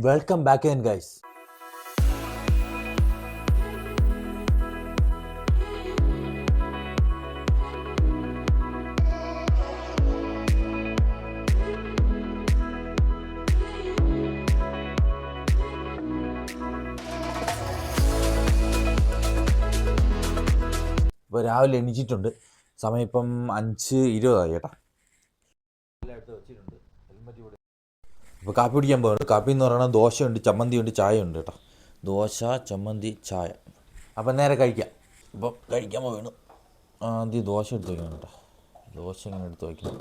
Welcome back again, guys. ഇപ്പോൾ രാവിലെ എണീച്ചിട്ടുണ്ട്. സമയം ഇപ്പം 5:20 ചേട്ടാ. ഇപ്പോൾ കാപ്പി കുടിക്കാൻ പോകുന്നുണ്ട്. കാപ്പി എന്ന് പറയുന്നത് ദോശയുണ്ട്, ചമ്മന്തിയുണ്ട്, ചായ ഉണ്ട് കേട്ടോ. ദോശ, ചമ്മന്തി, ചായ. അപ്പം നേരെ കഴിക്കാം. ഇപ്പം കഴിക്കാൻ പോവുകയാണ്. ആദ്യം ദോശ എടുത്ത് വയ്ക്കണം കേട്ടോ. ദോശ ഇങ്ങനെ എടുത്ത് വയ്ക്കണം.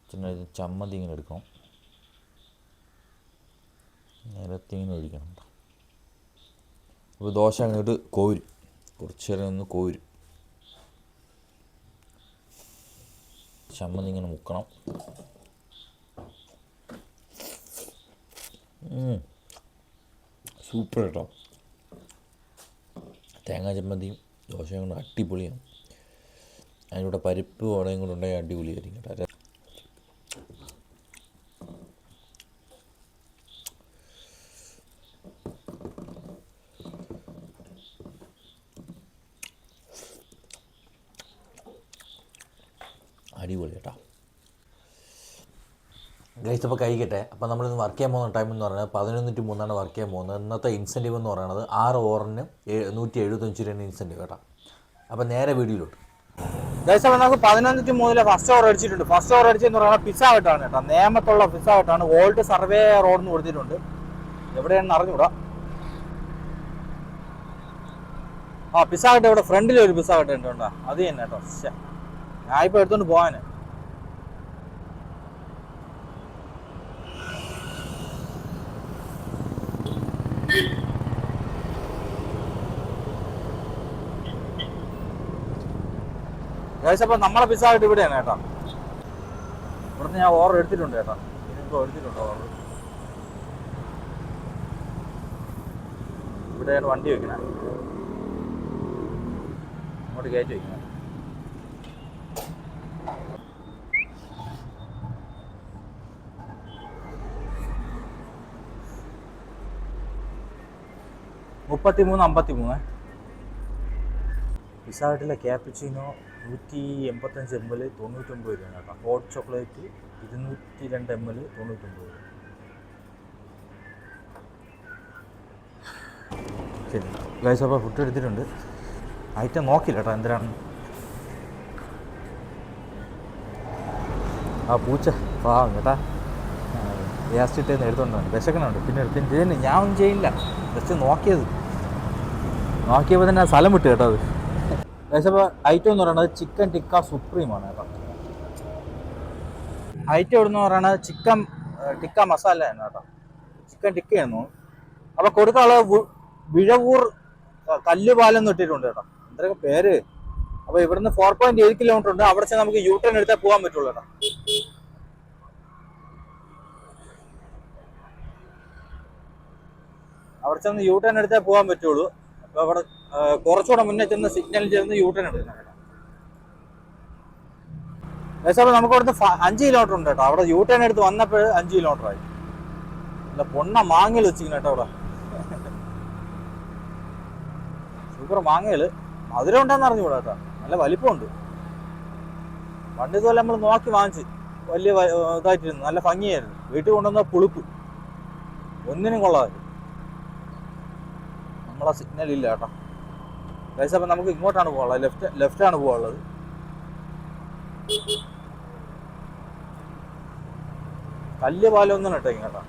പിന്നെ ചമ്മന്തി ഇങ്ങനെ എടുക്കണം. നിരത്തി ഇങ്ങനെ ഒഴിക്കണം കേട്ടോ. അപ്പോൾ ദോശ അങ്ങോട്ട് കോരും. കുറച്ച് നേരം ഒന്ന് കോരും. ചമ്മന്തി ഇങ്ങനെ മുക്കണം. സൂപ്പർ കേട്ടോ. തേങ്ങാ ചമ്മന്തിയും ദോശയും കൊണ്ട് അടിപൊളിയാണ്. അതിലൂടെ പരിപ്പ് വടയും കൂടെ ഉണ്ടെങ്കിൽ അടിപൊളിയായിരിക്കും കേട്ടോ. അടിപൊളി കേട്ടോ. ഗൈസ് അപ്പോൾ കഴിക്കട്ടെ. അപ്പോൾ നമ്മളിന്ന് വർക്ക് ചെയ്യാൻ പോകുന്ന ടൈം എന്ന് പറയുന്നത് 11:03 വർക്ക് ചെയ്യാൻ പോകുന്നത്. ഇന്നത്തെ ഇൻസെൻറ്റീവ് എന്ന് പറയുന്നത് 6 ഓവറിന് 175 രൂപ ഇൻസെൻറ്റീവ് കേട്ടോ. അപ്പോൾ നേരെ വീഡിയോയിലോട്ട്. ഗൈസ് അപ്പോൾ നമുക്ക് 11:03 ഫസ്റ്റ് ഓവർ അടിച്ചിട്ടുണ്ട്. ഫസ്റ്റ് ഓവർ അടിച്ചെന്ന് പറയുന്നത് പിസ്സ ഹട്ടാണ് കേട്ടോ. നേമത്തുള്ള പിസ്സ ഹട്ടാണ്. വോൾട്ട് സർവേ റോഡിന് കൊടുത്തിട്ടുണ്ട്. എവിടെയാണെന്ന് അറിഞ്ഞൂടാ. പിസ്സ ഹട്ട് ഇവിടെ ഫ്രണ്ടിൽ ഒരു പിസ്സ ഹട്ട് ഉണ്ട് കേട്ടോ. അത് തന്നെ കേട്ടോ. ഞാൻ ഇപ്പോൾ എടുത്തോണ്ട് പോകാന്. ഗൈസ് അപ്പോൾ നമ്മളെ പിസ്സ ഹട്ട് ഇവിടെയാണ് കേട്ടോ. ഇവിടുന്ന് ഞാൻ ഓർഡർ എടുത്തിട്ടുണ്ട് കേട്ടോ. ഇതിപ്പോൾ എടുത്തിട്ടുണ്ട് ഓർഡർ. ഇവിടെയാണ് വണ്ടി വെക്കണേ. അങ്ങോട്ട് കയറ്റി വെക്കണേ. $33.53. പിസ്സ ഹട്ടിലെ ക്യാപ്പുച്ചിനോ 185 ml 99 രൂപ കേട്ടോ. ഹോട്ട് ചോക്ലേറ്റ് 202 ml 99 രൂപ. ശരി ഗൈസ് അപ്പോൾ ഫുഡ് എടുത്തിട്ടുണ്ട്. ഐറ്റം നോക്കില്ല കേട്ടോ എന്തിനാണ്. പൂച്ച പാവം കേട്ടാ. ഗ്യാസ് ഇട്ടേന്ന് എടുത്തോണ്ടാണ്. വിശക്കണുണ്ട്. പിന്നെ ഞാൻ ഒന്നും ചെയ്യില്ല. ജസ്റ്റ് നോക്കിയപ്പോൾ തന്നെ സ്ഥലം വിട്ടു കേട്ടോ. അത് അപ്പോൾ ഐറ്റം എന്ന് പറയുന്നത് ചിക്കൻ ടിക്ക സുപ്രീമാണ് കേട്ടോ. ഐറ്റം എവിടെന്ന് പറയുന്നത് ചിക്കൻ ടിക്ക മസാല ആണ് കേട്ടോ. ചിക്കൻ ടിക്കയായിരുന്നു. അപ്പോൾ കൊടുക്കാനുള്ള വിഴവൂർ കല്ലുപാലം ഇട്ടിട്ടുണ്ട് കേട്ടോ. എന്തൊക്കെ പേര്. അപ്പോൾ ഇവിടുന്ന് 4.7 കിലോമീറ്റർ ഉണ്ട്. അവിടെ ചെന്ന് നമുക്ക് യൂട്ടേൺ എടുത്താൽ പോകാൻ പറ്റുള്ളൂ കേട്ടോ. അവിടെ ചെന്ന് യൂട്ടേൺ എടുത്താൽ പോകാൻ പറ്റുള്ളൂ. അപ്പോൾ അവിടെ കുറച്ചുകൂടെ മുന്നേ ചെന്ന് സിഗ്നലിൽ ചെന്ന് യൂട്ടേൺ എടുക്കണം കേട്ടോ. അപ്പോൾ നമുക്ക് അവിടുന്ന് 5 കിലോമീറ്റർ ഉണ്ട് കേട്ടോ. അവിടെ യൂട്ടേൺ എടുത്ത് വന്നപ്പോൾ 5 കിലോമീറ്റർ ആയി. അല്ല പൊണ്ണ മാങ്ങയിൽ വെച്ചിരിക്കണം കേട്ടോ. അവിടെ സൂപ്പർ മാങ്ങയിൽ മധുരം ഉണ്ടെന്ന് അറിഞ്ഞുകൂടാ കേട്ടോ. നല്ല വലിപ്പമുണ്ട്. പണ്ട് ഇതുപോലെ നമ്മൾ നോക്കി വാങ്ങിച്ച് വലിയ ഇതായിട്ടിരുന്നു. നല്ല ഭംഗിയായിരുന്നു. വീട്ടിൽ കൊണ്ടുവന്ന പുളിപ്പ് ഒന്നിനും കൊള്ളാമായിരുന്നു. നമ്മളെ സിഗ്നൽ ഇല്ല കേട്ടോ. ഗൈസ് അപ്പം നമുക്ക് ഇങ്ങോട്ടാണ് പോകാനുള്ളത്. ലെഫ്റ്റാണ് പോകാനുള്ളത്. കല്ല് പാലൊന്നും ഇട്ടേക്കും കേട്ടോ.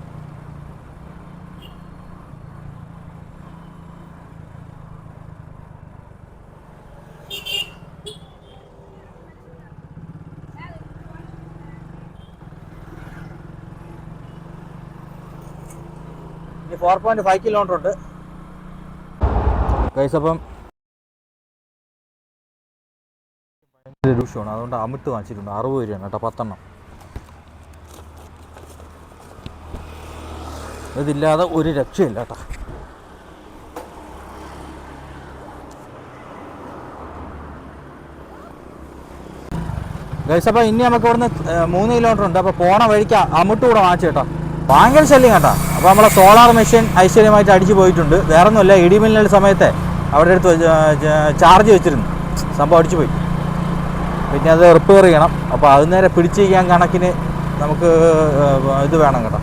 ഇനി 4.5 കിലോമീറ്റർ ഉണ്ട് ഗൈസ്. അപ്പം രൂക്ഷമാണ്. അതുകൊണ്ട് അമിട്ട് വാങ്ങിച്ചിട്ടുണ്ട്. 60 രൂപയാണ് കേട്ടോ 10 എണ്ണം. ഇതില്ലാതെ ഒരു രക്ഷയില്ല കേട്ടോ. ഗൈസ് അപ്പോൾ ഇനി നമുക്ക് ഇവിടുന്ന് 3 കിലോമീറ്റർ ഉണ്ട്. അപ്പോൾ പോണ വഴിക്ക് അമിട്ട് കൂടെ വാങ്ങിച്ചു കേട്ടോ. ഭയങ്കര ശല്യം കേട്ടോ. അപ്പോൾ നമ്മളെ സോളാർ മെഷീൻ ഐശ്വര്യമായിട്ട് അടിച്ചു പോയിട്ടുണ്ട്. വേറെ ഒന്നുമില്ല, ഇടിമിന്നൽ സമയത്തെ അവിടെ അടുത്ത് ചാർജ് വെച്ചിരുന്നു, സംഭവം അടിച്ചു പോയി. പിന്നെ അത് റിപ്പയർ ചെയ്യണം. അപ്പോൾ അത് നേരെ പിടിച്ചിരിക്കാൻ കണക്കിന് നമുക്ക് ഇത് വേണം കേട്ടോ.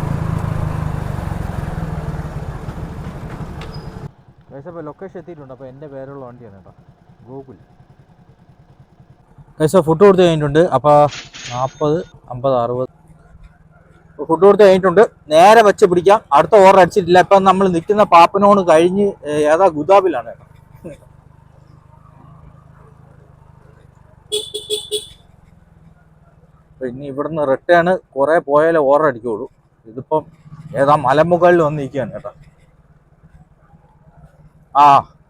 ഇപ്പോൾ ലൊക്കേഷൻ എത്തിയിട്ടുണ്ട്. അപ്പോൾ എൻ്റെ പേരുള്ള വണ്ടിയാണ് കേട്ടോ, ഗൂഗിൾ. കൈസ ഫുഡ് കൊടുത്ത് കഴിഞ്ഞിട്ടുണ്ട്. അപ്പോൾ 40, 50, 60 ഫുഡ് കൊടുത്ത് കഴിഞ്ഞിട്ടുണ്ട്. നേരെ വെച്ച് പിടിക്കാം. അടുത്ത ഓർഡർ അടിച്ചിട്ടില്ല. ഇപ്പം നമ്മൾ നിൽക്കുന്ന പാപ്പനോട് കഴിഞ്ഞ് ഏതാ ഗുദാബിലാണ് കേട്ടോ. ഇനി ഇവിടുന്ന് റിട്ടേൺ കുറേ പോയാലേ ഓർഡർ അടിക്കുകയുള്ളൂ. ഇതിപ്പം ഏതാ മലമുകളിൽ വന്ന് നിൽക്കുകയാണ് കേട്ടോ. ആ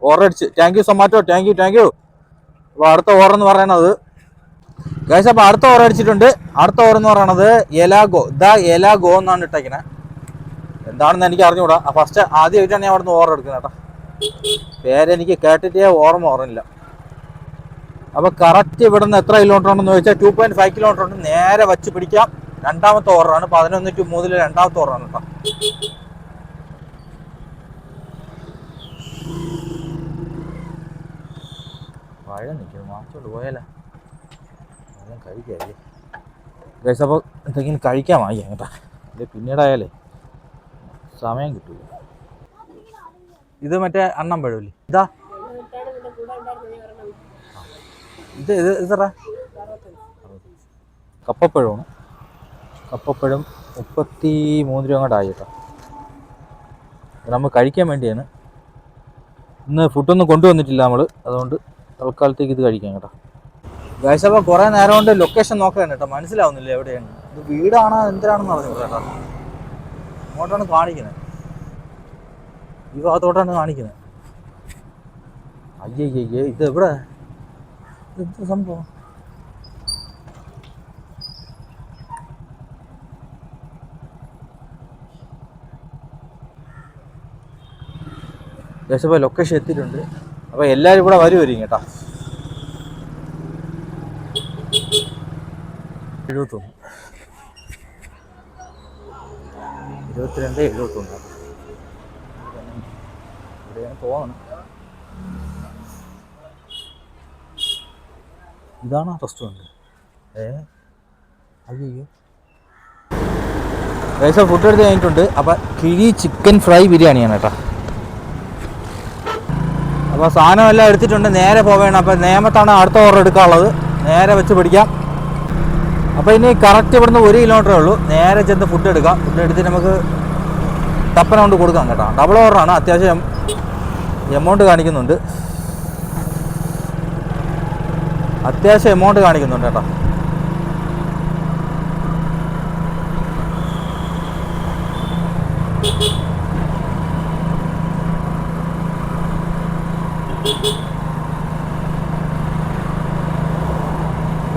ഓർഡർ അടിച്ച്. Thank you Zomato, thank you. അപ്പോൾ അടുത്ത ഓർഡർ എന്ന് പറയണത് ഗൈസ്, അപ്പോൾ അടുത്ത ഓർഡർ അടിച്ചിട്ടുണ്ട്. അടുത്ത ഓർഡർ എന്ന് പറയണത് എലാഗോ എന്നാണ് ഇട്ടേക്കണേ. എന്താണെന്ന് എനിക്ക് അറിഞ്ഞുകൂടാ. ഫസ്റ്റ് ആദ്യമായിട്ടാണ് ഞാൻ അവിടുന്ന് ഓർഡർ എടുക്കുന്നത് കേട്ടോ. പേരെനിക്ക് കേട്ടിട്ടേ ഓർമ്മയില്ല. അപ്പോൾ കറക്റ്റ് ഇവിടുന്ന് എത്ര കിലോമീറ്റർ ഉണ്ടെന്ന് ചോദിച്ചാൽ 2.5 കിലോമീറ്റർ ഉണ്ട്. നേരെ വച്ച് പിടിക്കാം. രണ്ടാമത്തെ ഓർഡറാണ്. 11 to 3 രണ്ടാമത്തെ ഓർഡറാണ് കേട്ടോ. വഴ നിൽക്കുന്നു, വാങ്ങിച്ചോണ്ട് പോയാലേ എല്ലാം കഴിക്കാല്ലേ ഗൈസ്. അപ്പോൾ എന്തെങ്കിലും കഴിക്കാൻ വാങ്ങിക്കാം കേട്ടോ, അല്ലെ പിന്നീടായാലേ സമയം കിട്ടൂല. ഇത് മറ്റേ അണ്ണം പഴമില്ലേ, ഇതാ ഇതറാ കപ്പപ്പഴമാണ്. കപ്പപ്പഴം 33 രൂപ അങ്ങോട്ടായി കേട്ടോ. നമ്മൾ കഴിക്കാൻ വേണ്ടിയാണ്. ഇന്ന് ഫുഡൊന്നും കൊണ്ടുവന്നിട്ടില്ല നമ്മൾ, അതുകൊണ്ട് തൽക്കാലത്തേക്ക് ഇത് കഴിക്കാം കേട്ടോ. ഗൈസ്, അപ്പോൾ കുറേ നേരം കൊണ്ട് ലൊക്കേഷൻ നോക്കുകയാണ് കേട്ടോ, മനസ്സിലാവുന്നില്ല എവിടെയാണ്. ഇത് വീടാണോ എന്തിനാണെന്ന് പറഞ്ഞു കേട്ടോ. അങ്ങോട്ടാണ് കാണിക്കുന്നത്, ഈ ഭാഗത്തോട്ടാണ് കാണിക്കുന്നത്. അയ്യയ്യേ, ഇത് എവിടെ, ഇത് സംഭവം? ഗൈസ്, അപ്പോൾ ലൊക്കേഷൻ എത്തിയിട്ടുണ്ട്. അപ്പോൾ എല്ലാവരും ഇവിടെ വരുമായിരിക്കും കേട്ടോ. 71, 22, 71 ഇവിടെയാണ് തോന്നുന്നു. ഇതാണോ റെസ്റ്റോറൻറ്റ്? അയ്യോ ഗൈസ്, ഫുഡ് എടുത്ത് കഴിഞ്ഞിട്ടുണ്ട്. അപ്പോൾ കിഴി ചിക്കൻ ഫ്രൈ ബിരിയാണിയാണ് കേട്ടോ. അപ്പോൾ സാധനം എല്ലാം എടുത്തിട്ടുണ്ട്, നേരെ പോവേണം. അപ്പോൾ നേമത്താണ് അടുത്ത ഓർഡർ എടുക്കാനുള്ളത്. നേരെ വെച്ച് പിടിക്കാം. അപ്പോൾ ഇനി കറക്റ്റ് ഇവിടുന്ന് 1 കിലോമീറ്ററേ ഉള്ളൂ. നേരെ ചെന്ന് ഫുഡ് എടുക്കാം. ഫുഡ് എടുത്തിട്ട് നമുക്ക് ടപ്പന കൊണ്ട് കൊടുക്കാം കേട്ടോ. ഡബിൾ ഓർഡറാണ്, അത്യാവശ്യം എമൗണ്ട് കാണിക്കുന്നുണ്ട്. കേട്ടോ.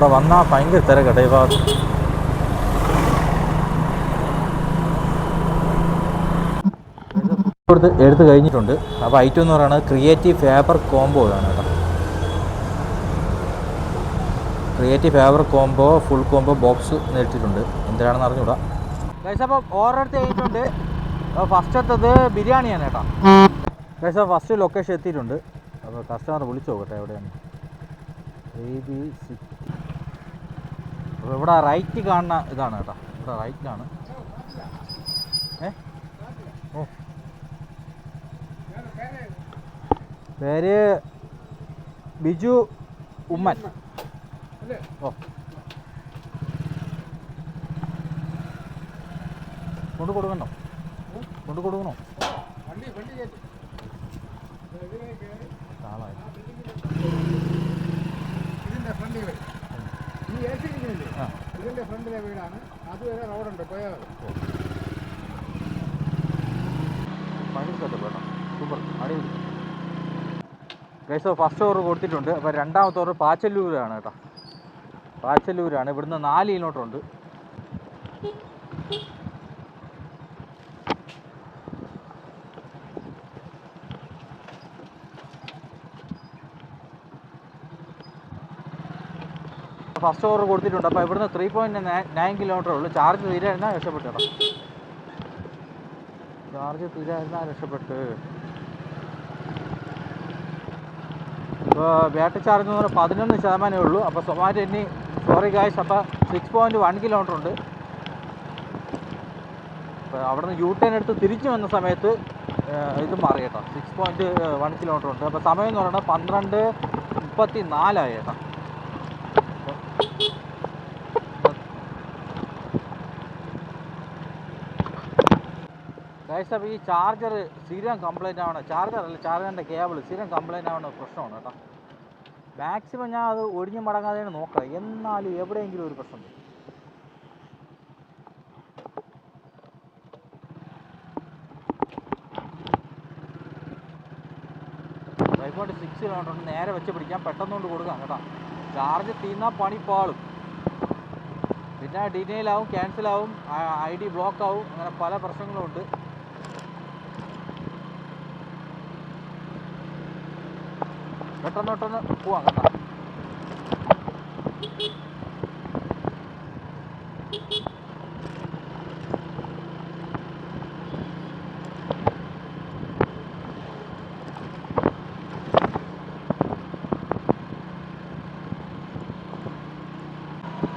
ഇവിടെ വന്നാൽ ഭയങ്കര തിരക്കട്ടെ ഈ ഭാഗത്ത്. എടുത്ത് കഴിഞ്ഞിട്ടുണ്ട്. അപ്പോൾ ഐറ്റം എന്ന് പറയുന്നത് ക്രിയേറ്റീവ് ഫേബർ കോംബോ ആണ് കേട്ടോ. Creative Faber combo full combo box നേരിട്ടിട്ടുണ്ട്. എന്തിനാണെന്ന് അറിഞ്ഞൂടാ ഗൈസ്. അപ്പോൾ ഓർഡർ എടുത്ത് കഴിഞ്ഞിട്ടുണ്ട്. ഫസ്റ്റത്തത് ബിരിയാണിയാണ് കേട്ടോ ഗൈസ്. ഫസ്റ്റ് ലൊക്കേഷൻ എത്തിയിട്ടുണ്ട്. അപ്പോൾ കസ്റ്റമർ വിളിച്ചു നോക്കട്ടെ എവിടെയാണ്. അപ്പോൾ ഇവിടെ റൈറ്റ് കാണുന്ന ഇതാണ് കേട്ടോ. ഇവിടെ റൈറ്റിലാണ്. ഓ, പേര് ബിജു ഉമ്മൻ. ഓ, കൊണ്ടു കൊടുക്കണോ? ഇതിന്റെ ഫ്രണ്ടിലെ വീടാണ്. അതുവരെ റോഡുണ്ട്, പോയാൽ സൂപ്പർ അടിപൊളി ഗൈസ്. ഫസ്റ്റ് ഓവർ കൊടുത്തിട്ടുണ്ട്. അപ്പോൾ രണ്ടാമത്തെ ഓവർ പാച്ചല്ലൂരാണ് കേട്ടോ. പാച്ചല്ലൂരാണ്. ഇവിടുന്ന് 4 കിലോമീറ്റർ ഉണ്ട്. ഫസ്റ്റ് ഓവർ കൊടുത്തിട്ടുണ്ട്. അപ്പോൾ ഇവിടുന്ന് 3.9 കിലോമീറ്റർ ഉള്ളൂ. ചാർജ് തീരെ രക്ഷപ്പെട്ടു കേട്ടോ. ചാർജ് തീരായിരുന്നാൽ രക്ഷപ്പെട്ട്. ഇപ്പോൾ ബാറ്ററി ചാർജ് എന്ന് പറഞ്ഞാൽ 11% ഉള്ളൂ. അപ്പോൾ സൊമാറ്റോ ഇനി സോറി ഗായ്സ്, അപ്പോൾ 6.1 കിലോമീറ്റർ ഉണ്ട്. അപ്പോൾ അവിടെ നിന്ന് U-turn എടുത്ത് തിരിച്ചു വന്ന സമയത്ത് ഇത് മാറി കേട്ടോ, 6.1 കിലോമീറ്റർ ഉണ്ട്. അപ്പോൾ സമയം എന്ന് പറയുന്നത് 12:34 കേട്ടോ. ഗൈസ്, അപ്പോൾ ഈ ചാർജർ സ്ഥിരം കംപ്ലൈൻറ്റ് ആവണം. ചാർജറിൻ്റെ കേബിൾ സ്ഥിരം കംപ്ലൈൻറ്റ് ആവുന്ന പ്രശ്നമാണ് കേട്ടോ. മാക്സിമം ഞാൻ അത് ഒഴിഞ്ഞു മടങ്ങാതെയാണ് നോക്കുക, എന്നാലും എവിടെയെങ്കിലും ഒരു പ്രശ്നം വരും. iPhone 6 കിലോമീറ്റർ ഉണ്ട്, നേരെ വെച്ച് പിടിക്കാൻ പെട്ടെന്നുകൊണ്ട് കൊടുക്കാം കേട്ടോ. ചാർജ് തീർന്നാൽ പണിപ്പാളും, പിന്നെ ഡിനയിലാവും, ക്യാൻസലാവും, ID ബ്ലോക്ക് ആവും, അങ്ങനെ പല പ്രശ്നങ്ങളും ഉണ്ട്. പെട്ടെന്ന് പോവാം കേട്ടോ.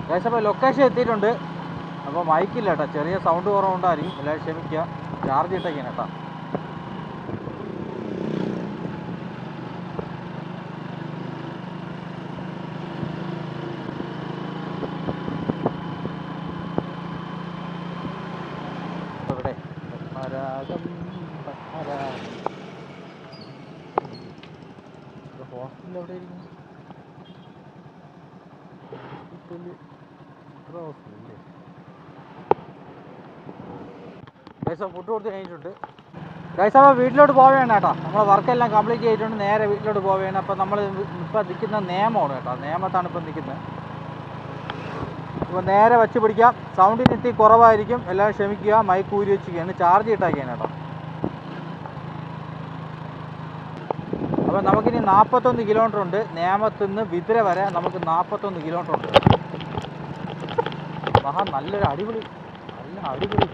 ഏകദേശം ലൊക്കേഷൻ എത്തിയിട്ടുണ്ട്. അപ്പോൾ മൈക്കില്ല കേട്ടോ, ചെറിയ സൗണ്ട് കുറവുണ്ടായിരിക്കും, എല്ലാവരും ക്ഷമിക്കുക. ചാർജ് ഇട്ടേക്കാണ് കേട്ടോ. ഇവിടെ ഹോസ്പിറ്റൽ എവിടെ ഇരിക്കുന്നു? ഫുഡ് കൊടുത്ത് കഴിഞ്ഞിട്ടുണ്ട് ഗൈസ്. അപ്പോൾ വീട്ടിലോട്ട് പോവുകയാണ് കേട്ടോ. നമ്മളെ വർക്കെല്ലാം കംപ്ലീറ്റ് ചെയ്തിട്ടുണ്ട്, നേരെ വീട്ടിലോട്ട് പോവുകയാണ്. അപ്പോൾ നമ്മൾ ഇപ്പോൾ നിൽക്കുന്ന നേമമാണ് കേട്ടോ, നേമത്താണ് ഇപ്പം നിൽക്കുന്നത്. ഇപ്പോൾ നേരെ വെച്ച് പിടിക്കാം. സൗണ്ടിന് എത്തി കുറവായിരിക്കും, എല്ലാവരും ക്ഷമിക്കുക. മൈക്ക് ഊരി വെച്ചിരിക്കുകയാണ്, ചാർജ് ഇട്ടാക്കിയാണ് കേട്ടോ. അപ്പോൾ നമുക്കിനി 41 കിലോമീറ്റർ ഉണ്ട്. നേമത്ത് നിന്ന് വിതുര വരെ നമുക്ക് 41 കിലോമീറ്റർ ഉണ്ട്. നല്ലൊരു അടിപൊളി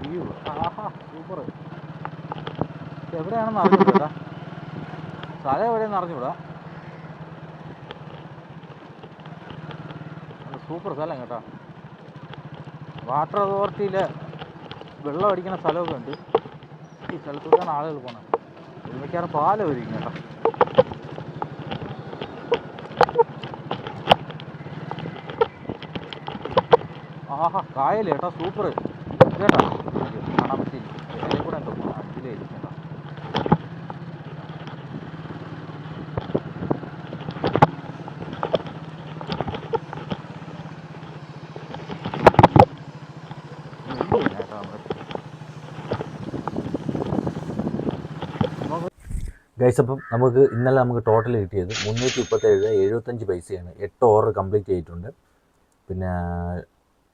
വ്യൂ. ആഹാ, സൂപ്പർ. എവിടെയാണെന്ന് അറിഞ്ഞൂടാ, സ്ഥലം എവിടെയെന്ന് അറിഞ്ഞൂടാ. സൂപ്പർ സ്ഥലം കേട്ടോ. വാട്ടർ അതോറിറ്റിയിൽ വെള്ളം അടിക്കുന്ന സ്ഥലമൊക്കെ ഉണ്ട്. ഈ സ്ഥലത്തൂടെയാണ് ആളുകൾ പോകണം. മിക്കവാറും പാലം ഒരുക്കും കേട്ടോ. ആഹാ, കായൽ കേട്ടോ, സൂപ്പർ കേട്ടോ. കാണാൻ പറ്റില്ല, ഇതിൽ കൂടെ എന്തോ അതിലായിരിക്കും കേട്ടോ. ഗൈസ്, അപ്പം ഇന്നലെ നമുക്ക് ടോട്ടൽ കിട്ടിയത് 337.75 പൈസയാണ്. 8 ഓർഡർ കംപ്ലീറ്റ് ചെയ്തിട്ടുണ്ട്. പിന്നെ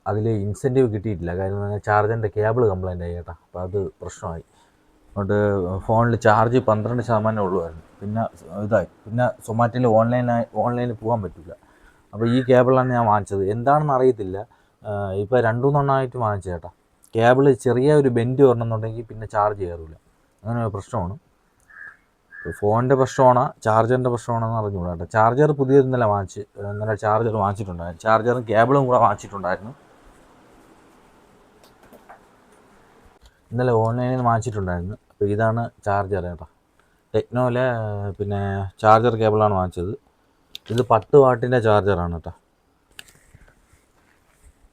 അതിൽ ഇൻസെൻറ്റീവ് കിട്ടിയിട്ടില്ല, കാര്യം എന്ന് പറഞ്ഞാൽ ചാർജറിൻ്റെ കേബിൾ കംപ്ലൈൻ്റ് ആയി കേട്ടോ. അപ്പോൾ അത് പ്രശ്നമായി. അതുകൊണ്ട് ഫോണിൽ ചാർജ് 12% ഉള്ളുമായിരുന്നു. പിന്നെ സൊമാറ്റോയിൽ ഓൺലൈനിൽ പോകാൻ പറ്റില്ല. അപ്പോൾ ഈ കേബിളാണ് ഞാൻ വാങ്ങിച്ചത്. എന്താണെന്ന് അറിയത്തില്ല, ഇപ്പോൾ 2-3 വാങ്ങിച്ചു കേട്ടോ. കേബിൾ ചെറിയ ഒരു ബെൻഡ് വരണമെന്നുണ്ടെങ്കിൽ പിന്നെ ചാർജ് കയറില്ല, അങ്ങനെ ഒരു പ്രശ്നമാണ്. ഫോണിൻ്റെ പ്രശ്നമാണോ ചാർജറിൻ്റെ പ്രശ്നമാണെന്ന് അറിഞ്ഞുകൂടാ കേട്ടോ. ചാർജർ പുതിയത് ഇന്നലെ ചാർജർ വാങ്ങിച്ചിട്ടുണ്ടായിരുന്നു. ചാർജറും കേബിളും കൂടെ വാങ്ങിച്ചിട്ടുണ്ടായിരുന്നു. ഇന്നലെ ഓൺലൈനിൽ നിന്ന് വാങ്ങിച്ചിട്ടുണ്ടായിരുന്നു. അപ്പോൾ ഇതാണ് ചാർജർ കേട്ടോ. ടെക്നോയിലെ പിന്നെ ചാർജർ കേബിളാണ് വാങ്ങിച്ചത്. ഇത് 10 വാട്ടിൻ്റെ ചാർജറാണ് കേട്ടോ.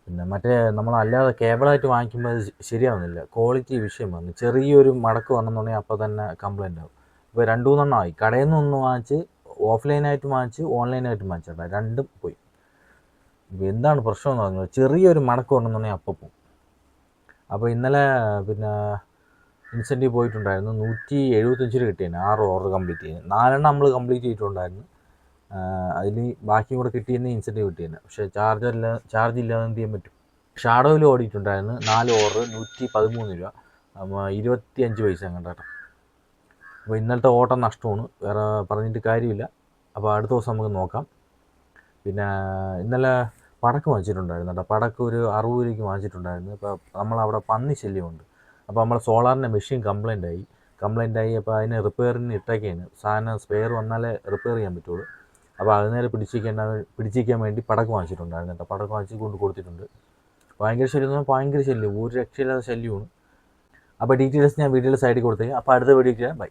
പിന്നെ മറ്റേ നമ്മളല്ലാതെ കേബിളായിട്ട് വാങ്ങിക്കുമ്പോൾ അത് ശരിയാവുന്നില്ല, ക്വാളിറ്റി വിഷയം വന്നു. ചെറിയൊരു മടക്ക് വന്നെന്നുണ്ടെങ്കിൽ അപ്പോൾ തന്നെ കംപ്ലൈൻ്റ് ആവും. ഇപ്പോൾ 2-3 ആയി. കടയിൽ നിന്ന് ഒന്ന് വാങ്ങിച്ച്, ഓഫ്ലൈനായിട്ട് വാങ്ങിച്ച്, ഓൺലൈനായിട്ട് വാങ്ങിച്ചേട്ടാ, രണ്ടും പോയി. ഇപ്പോൾ എന്താണ് പ്രശ്നം എന്ന് പറഞ്ഞാൽ ചെറിയൊരു മടക്ക് വന്നെന്നുണ്ടെങ്കിൽ അപ്പോൾ പോകും. അപ്പോൾ ഇന്നലെ പിന്നെ ഇൻസെൻറ്റീവ് പോയിട്ടുണ്ടായിരുന്നു. 175 കിട്ടിയാണ് 6 ഓർഡർ കംപ്ലീറ്റ് ചെയ്യുന്നത്. 4 നമ്മൾ കംപ്ലീറ്റ് ചെയ്തിട്ടുണ്ടായിരുന്നു. അതിൽ ബാക്കിയും കൂടെ കിട്ടിയെന്ന് ഇൻസെൻറ്റീവ് കിട്ടിയെന്ന്. പക്ഷേ ചാർജ് ഇല്ലാതെ എന്ത് ചെയ്യാൻ പറ്റും. ഷാഡോയിൽ ഓടിയിട്ടുണ്ടായിരുന്നു 4 ഓർഡർ 113 രൂപ 25 പൈസ കണ്ടേട്ടോ. അപ്പോൾ ഇന്നലത്തെ ഓട്ടം നഷ്ടമാണ്, വേറെ പറഞ്ഞിട്ട് കാര്യമില്ല. അപ്പോൾ അടുത്ത ദിവസം നമുക്ക് നോക്കാം. പിന്നെ ഇന്നലെ പടക്ക് വാങ്ങിച്ചിട്ടുണ്ടായിരുന്നു കേട്ടോ. പടക്ക് ഒരു 60 രൂപയ്ക്ക് വാങ്ങിച്ചിട്ടുണ്ടായിരുന്നു. അപ്പോൾ നമ്മളവിടെ പന്നി ശല്യമുണ്ട്. അപ്പോൾ നമ്മൾ സോളാറിൻ്റെ മെഷീൻ കംപ്ലൈൻ്റ് ആയി അപ്പോൾ അതിനെ റിപ്പയറിന് ഇട്ടേക്കാണ്. സാധനം സ്പെയർ വന്നാലേ റിപ്പയർ ചെയ്യാൻ പറ്റുള്ളൂ. അപ്പോൾ അതിനേരെ പിടിച്ചിരിക്കാൻ വേണ്ടി പടക്കം വാങ്ങിച്ചിട്ടുണ്ടായിരുന്നു കേട്ടോ. പടക്കം വാങ്ങിച്ച് കൊടുത്തിട്ടുണ്ട്. ഭയങ്കര ശല്യം എന്ന് പറഞ്ഞാൽ ഭയങ്കര ശല്യം, ഒരു രക്ഷയില്ലാത്ത ശല്യമാണ്. അപ്പോൾ ഡീറ്റെയിൽസ് ഞാൻ വീഡിയോയുടെ സൈഡിൽ കൊടുത്തേക്കാം. അപ്പോൾ അടുത്ത വീഡിയോ ബൈ.